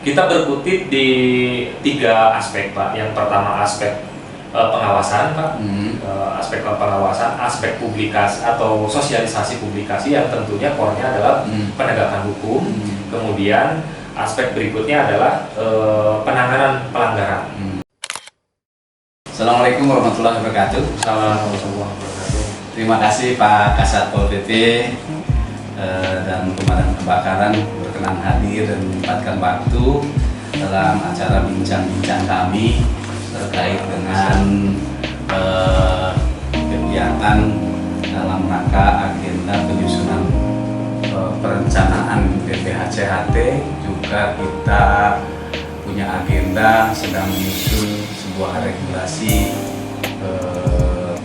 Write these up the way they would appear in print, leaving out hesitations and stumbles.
Kita berkutit di tiga aspek, Pak. Yang pertama aspek pengawasan, Pak. Aspek pengawasan, aspek publikasi atau sosialisasi publikasi yang tentunya core-nya adalah penegakan hukum. Kemudian aspek berikutnya adalah penanganan pelanggaran. Assalamualaikum warahmatullahi wabarakatuh. Assalamualaikum warahmatullahi wabarakatuh. Terima kasih Pak Kasat Pol PP dan Pemadam Kebakaran berkenan hadir dan menyempatkan waktu dalam acara bincang-bincang kami terkait dengan kegiatan dalam rangka agenda penyusunan perencanaan DPHCHT. Juga kita punya agenda sedang menyusun sebuah regulasi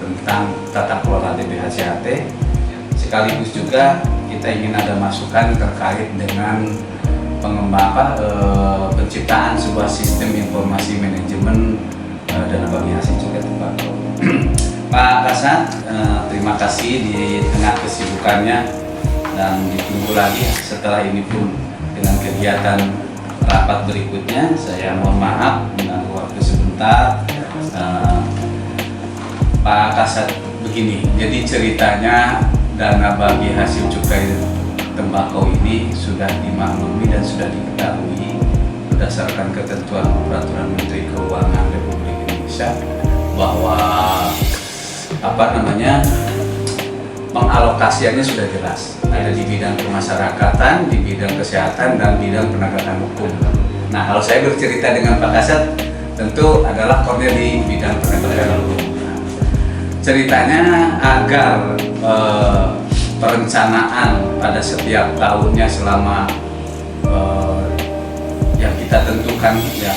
tentang tata kelola DPHCHT. Sekaligus juga kita ingin ada masukan terkait dengan penciptaan sebuah sistem informasi manajemen dana bagi hasil cukai tembakau. Pak Kasat, terima kasih di tengah kesibukannya dan ditunggu lagi setelah ini pun dengan kegiatan rapat berikutnya. Saya mohon maaf mengganggu waktu sebentar. Pak Kasat, begini, jadi ceritanya dana bagi hasil cukai tembakau ini sudah dimaklumi dan sudah diketahui berdasarkan ketentuan Peraturan Menteri Keuangan Republik Indonesia bahwa pengalokasiannya sudah jelas, ada di bidang kemasyarakatan, di bidang kesehatan, dan bidang penegakan hukum. Nah, kalau saya bercerita dengan Pak Kasat, tentu adalah core di bidang penegakan hukum. Ceritanya agar perencanaan pada setiap tahunnya selama yang kita tentukan, ya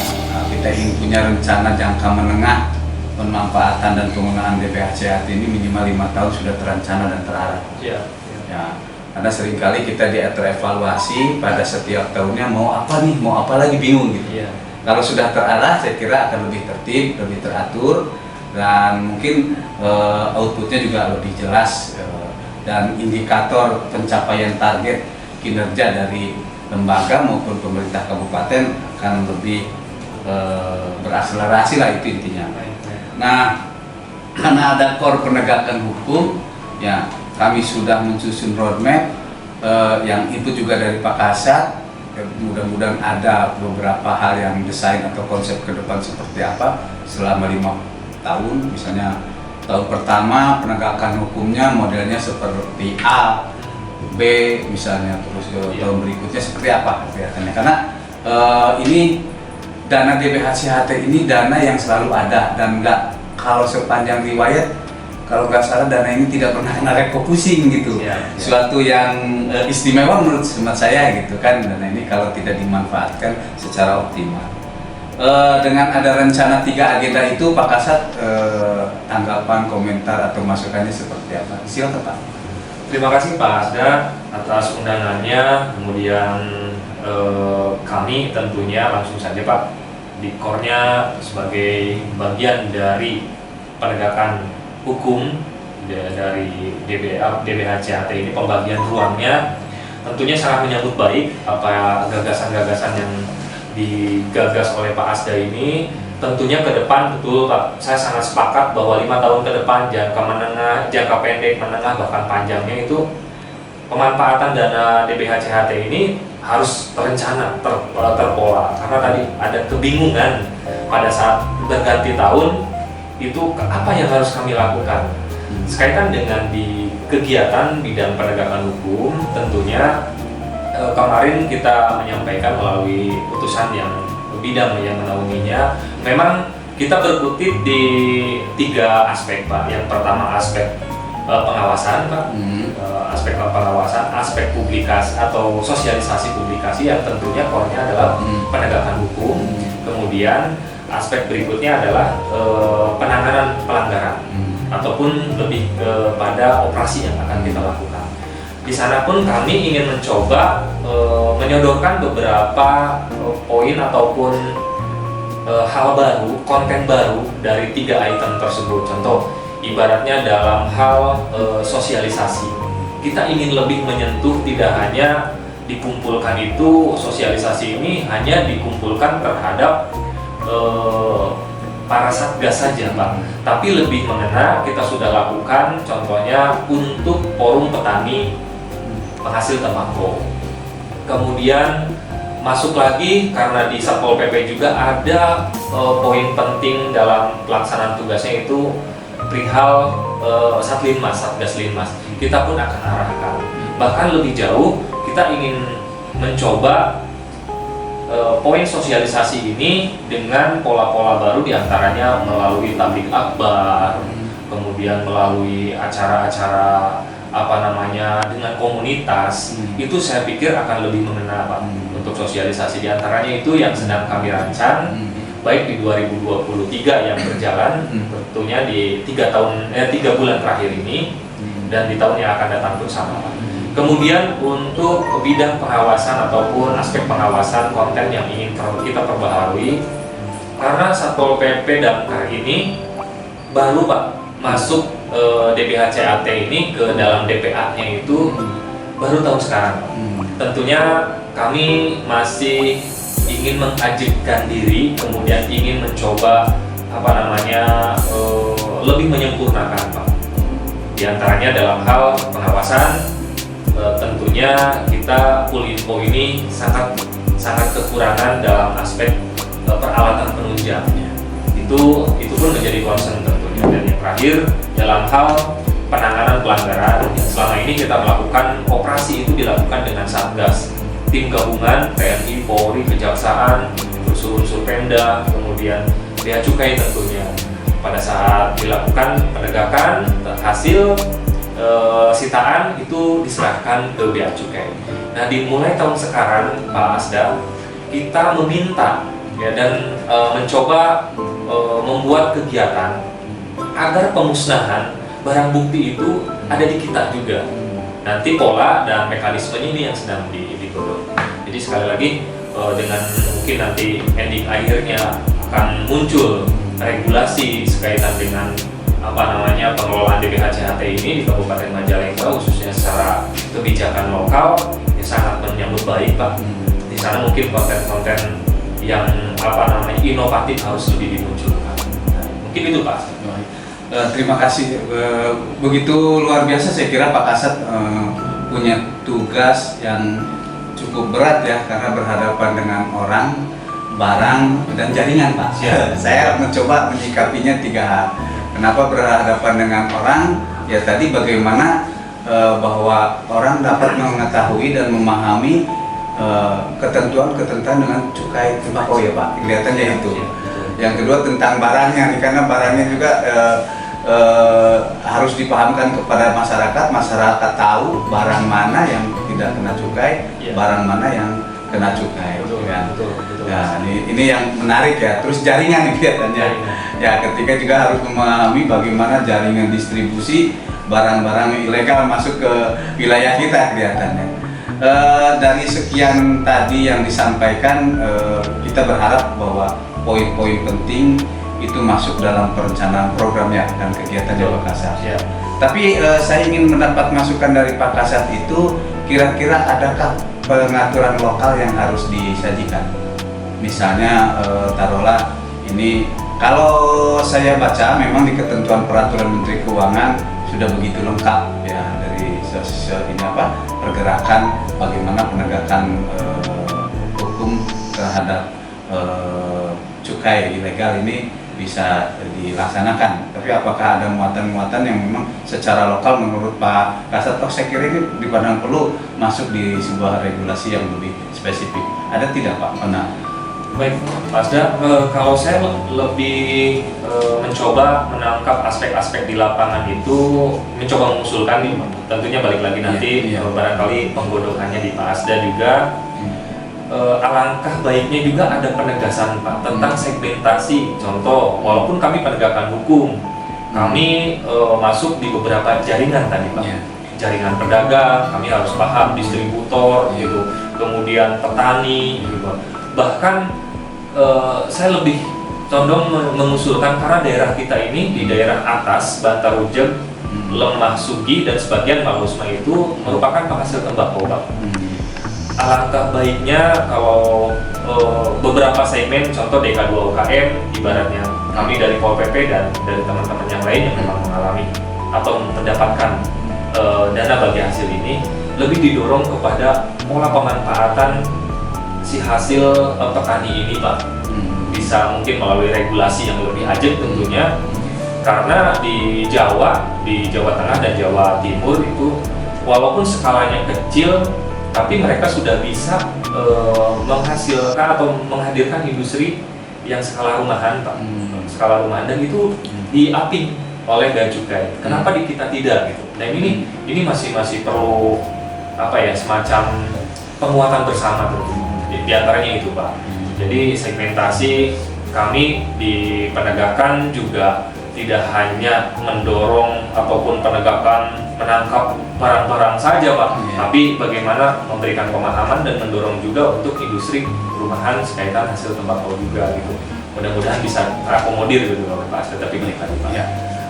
kita ingin punya rencana jangka menengah pemanfaatan dan penggunaan DPHCHT ini minimal 5 tahun sudah terencana dan terarah. Ya, karena seringkali kita terevaluasi pada setiap tahunnya mau apa nih, mau apa lagi, bingung gitu. Kalau sudah terarah, saya kira akan lebih tertib, lebih teratur, dan mungkin outputnya juga lebih jelas, dan indikator pencapaian target kinerja dari lembaga maupun pemerintah kabupaten akan lebih berakselerasi lah, itu intinya. Nah, karena ada core penegakan hukum, ya kami sudah mensusun roadmap yang itu juga dari Pak Kasat. Mudah-mudahan ada beberapa hal yang desain atau konsep ke depan seperti apa selama 5 tahun. Misalnya tahun pertama penegakan hukumnya modelnya seperti A, B misalnya, terus tahun berikutnya seperti apa kelihatannya. Karena ini dana DPHCHT ini dana yang selalu ada, dan kalau sepanjang riwayat, kalau nggak salah dana ini tidak pernah kena refocusing gitu. Suatu yang istimewa menurut hemat saya gitu kan, dana ini kalau tidak dimanfaatkan secara optimal. Dengan ada rencana 3 agenda itu, Pak Kasat, tanggapan, komentar atau masukannya seperti apa? Silakan Pak. Terima kasih Pak Asda atas undangannya. Kemudian kami tentunya langsung saja Pak, di core-nya sebagai bagian dari penegakan hukum dari DPHCHT ini, pembagian ruangnya tentunya sangat menyambut baik apa gagasan-gagasan yang digagas oleh Pak Asda ini. Tentunya ke depan, betul Pak, saya sangat sepakat bahwa 5 tahun ke depan, jangka menengah, jangka pendek, menengah, bahkan panjangnya itu pemanfaatan dana DPHCHT ini harus terencana, terpola. Karena tadi ada kebingungan pada saat berganti tahun, itu apa yang harus kami lakukan. Sekaitan dengan di kegiatan bidang penegakan hukum, tentunya kemarin kita menyampaikan melalui putusan yang bidang yang menaunginya, memang kita berkutit di 3 aspek Pak. Yang pertama aspek pengawasan Pak, aspek pengawasan, aspek publikasi atau sosialisasi publikasi yang tentunya core-nya adalah penegakan hukum. Kemudian aspek berikutnya adalah penanganan pelanggaran ataupun lebih kepada operasi yang akan kita lakukan. Di sana pun kami ingin mencoba menyodorkan beberapa poin ataupun hal baru, konten baru dari 3 item tersebut. Contoh, ibaratnya dalam hal sosialisasi, kita ingin lebih menyentuh tidak hanya dikumpulkan itu sosialisasi ini hanya dikumpulkan terhadap para satgas saja Pak, tapi lebih mengena kita sudah lakukan contohnya untuk forum petani penghasil tembakau. Kemudian masuk lagi karena di Satpol PP juga ada poin penting dalam pelaksanaan tugasnya itu perihal Satlinmas, Satgas Linmas. Kita pun akan arahkan. Bahkan lebih jauh kita ingin mencoba poin sosialisasi ini dengan pola-pola baru, diantaranya melalui tablik akbar, kemudian melalui acara-acara dengan komunitas. Itu saya pikir akan lebih mengena Pak untuk sosialisasi. Diantaranya itu yang sedang kami rancang, baik di 2023 yang berjalan, tentunya di 3 bulan terakhir ini, dan di tahun yang akan datang pun sama Pak. Kemudian untuk bidang pengawasan ataupun aspek pengawasan konten yang ingin kita perbaharui, karena Satpol PP Damkar ini baru Pak masuk DPHCAT ini ke dalam DPA-nya itu baru tahun sekarang. Tentunya kami masih ingin mengajibkan diri, kemudian ingin mencoba lebih menyempurnakan Pak. Di antaranya dalam hal pengawasan, tentunya kita Pulinfo ini sangat kekurangan dalam aspek peralatan penunjang. Itu pun menjadi concern tentunya. Dan yang terakhir dalam hal penanganan pelanggaran, yang selama ini kita melakukan operasi itu dilakukan dengan Satgas, tim gabungan TNI, Polri, Kejaksaan, unsur-unsur Pemda, kemudian Bea Cukai tentunya. Pada saat dilakukan penegakan, hasil sitaan itu diserahkan ke Bea Cukai. Nah, dimulai tahun sekarang Pak Asda, kita meminta ya dan mencoba membuat kegiatan agar pemusnahan barang bukti itu ada di kita juga. Nanti pola dan mekanismenya ini yang sedang digodok. Jadi sekali lagi dengan mungkin nanti ending akhirnya akan muncul regulasi sekaitan dengan pengelolaan DPHCAT ini di Kabupaten Majalengka, khususnya secara kebijakan lokal, ya sangat menyambut baik Pak. Di sana mungkin konten-konten yang inovatif harus lebih dimunculkan. Nah, mungkin itu Pak. Terima kasih. Begitu luar biasa, saya kira Pak Kasat punya tugas yang cukup berat ya, karena berhadapan dengan orang, barang, dan jaringan Pak. Saya mencoba menyikapinya 3 hal. Kenapa berhadapan dengan orang? Ya tadi bagaimana bahwa orang dapat mengetahui dan memahami ketentuan dengan cukai tembakau ya Pak. Kelihatannya itu. Yang kedua tentang barangnya, karena barangnya juga harus dipahamkan kepada masyarakat tahu barang mana yang tidak kena cukai, barang mana yang kena cukai. Betul. Nah, ini yang menarik ya. Terus jaringan kelihatannya. Ya, ketika juga harus memahami bagaimana jaringan distribusi barang-barang ilegal masuk ke wilayah kita kelihatannya. Dari sekian tadi yang disampaikan, kita berharap bahwa poin-poin penting itu masuk dalam perencanaan programnya dan kegiatannya Pak Kasat. Tapi saya ingin mendapat masukan dari Pak Kasat itu, kira-kira adakah pengaturan lokal yang harus disajikan? Misalnya taruhlah ini, kalau saya baca memang di ketentuan peraturan Menteri Keuangan sudah begitu lengkap ya, dari pergerakan bagaimana penegakan hukum terhadap cukai ilegal ini bisa dilaksanakan. Tapi apakah ada muatan-muatan yang memang secara lokal menurut Pak Kasat, saya kira ini dipandang perlu masuk di sebuah regulasi yang lebih spesifik. Ada tidak Pak? Baik, Pak Asda, kalau saya lebih mencoba menangkap aspek-aspek di lapangan itu, mencoba mengusulkan nih, tentunya balik lagi nanti barangkali penggodokannya di Pak Asda juga. Alangkah baiknya juga ada penegasan Pak tentang segmentasi. Contoh, walaupun kami penegakan hukum, kami masuk di beberapa jaringan tadi Pak. Jaringan pedagang, kami harus paham distributor gitu, kemudian petani gitu. Bahkan saya lebih condong mengusulkan, karena daerah kita ini di daerah atas, Bantar Ujeb, Lemah Sugi dan sebagian Malusma itu merupakan penghasil tembakau Pak. alangkah baiknya kalau beberapa segmen, contoh DK2 UKM, ibaratnya kami dari Pol PP dan dari teman-teman yang lain yang memang mengalami atau mendapatkan dana bagi hasil ini, lebih didorong kepada pola pemanfaatan si hasil petani ini, Pak. Bisa mungkin melalui regulasi yang lebih ajak tentunya, karena di Jawa Tengah dan Jawa Timur itu walaupun skalanya kecil, tapi mereka sudah bisa menghasilkan atau menghadirkan industri yang skala rumahan, Pak. Skala rumahan, dan itu diaping oleh Bea Cukai. Kenapa di kita tidak gitu? Dan ini masih perlu semacam penguatan bersama tentunya. Di antaranya itu, Pak. Jadi segmentasi kami di penegakan juga tidak hanya mendorong ataupun penegakan menangkap barang-barang saja, Pak, tapi bagaimana memberikan pemahaman dan mendorong juga untuk industri rumahan sekaitan hasil tembakau juga gitu. Mudah-mudahan bisa terakomodir gitu Pak, tetapi baik lagi, Pak. Ya.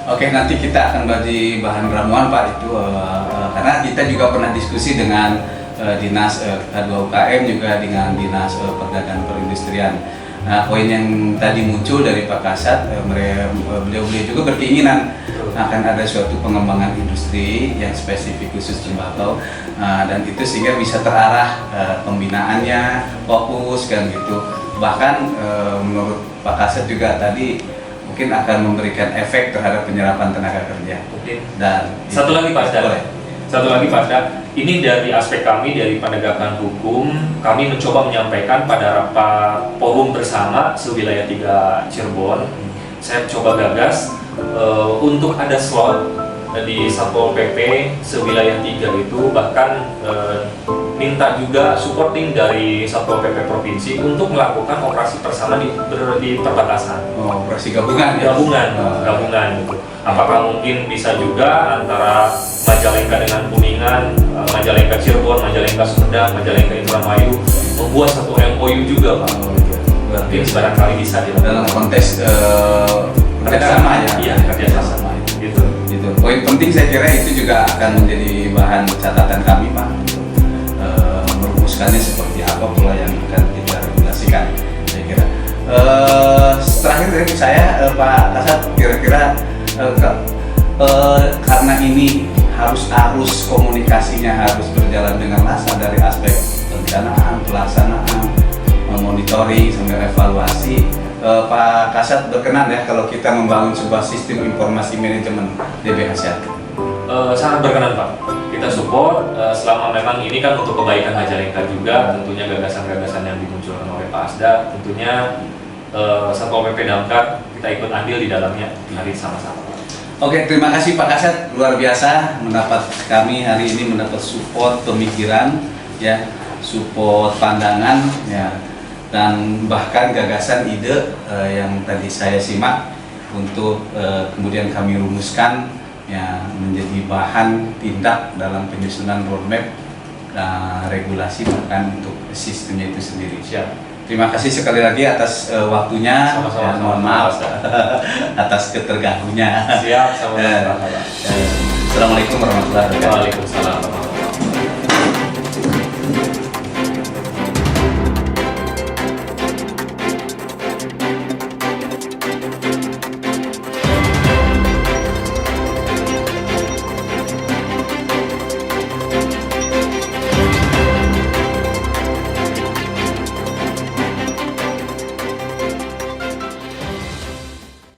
Oke, nanti kita akan bagi bahan ramuan, Pak, itu karena kita juga pernah diskusi dengan Dinas K2 UKM juga dengan Dinas Perdagangan Perindustrian. Nah, poin yang tadi muncul dari Pak Kasat, beliau juga berkeinginan akan ada suatu pengembangan industri yang spesifik khusus tembakau, dan itu sehingga bisa terarah pembinaannya, fokus kan gitu. Bahkan menurut Pak Kasat juga tadi mungkin akan memberikan efek terhadap penyerapan tenaga kerja. Mungkin. Dan satu lagi Pak Asda, ini dari aspek kami dari penegakan hukum, kami mencoba menyampaikan pada rapat forum bersama sewilayah 3 Cirebon. Saya coba gagas untuk ada slot di Satpol PP sewilayah 3 itu, bahkan minta juga supporting dari Satpol PP Provinsi untuk melakukan operasi bersama di perbatasan. Operasi gabungan ya? Gabungan gitu. Apakah mungkin bisa juga antara Majalengka dengan Kuningan, Majalengka Cirebon, Majalengka Sumedang, Majalengka Indramayu membuat satu MOU juga, Pak. Mungkin barangkali bisa dalam konteks kerjasama ya. Iya, kerjasama gitu. Poin penting saya kira itu juga akan menjadi bahan catatan kami, Pak, untuk merumuskannya seperti apa pula yang akan kita regulasikan. Saya kira terakhir dari saya, Pak Kasat, kira-kira karena ini arus komunikasinya harus berjalan dengan lancar dari aspek perencanaan, pelaksanaan, monitoring sampai evaluasi. Pak Kasat berkenan ya kalau kita membangun sebuah sistem informasi manajemen DBH. Sangat berkenan, Pak. Kita support selama memang ini kan untuk kebaikan Majalengka juga, tentunya gagasan-gagasan yang dimunculkan oleh Pak Asda, tentunya Satpol PP Damkar kita ikut andil di dalamnya, mari sama-sama. Oke, terima kasih Pak Kasat, luar biasa kami hari ini mendapat support pemikiran ya, support pandangan ya, dan bahkan gagasan ide yang tadi saya simak untuk kemudian kami rumuskan ya menjadi bahan tindak dalam penyusunan roadmap regulasi bahkan untuk sistemnya itu sendiri. Siap. Terima kasih sekali lagi atas waktunya. Sama-sama. Mohon maaf atas keterganggunya. Siap, sama-sama. Assalamualaikum warahmatullahi wabarakatuh. Waalaikumsalam.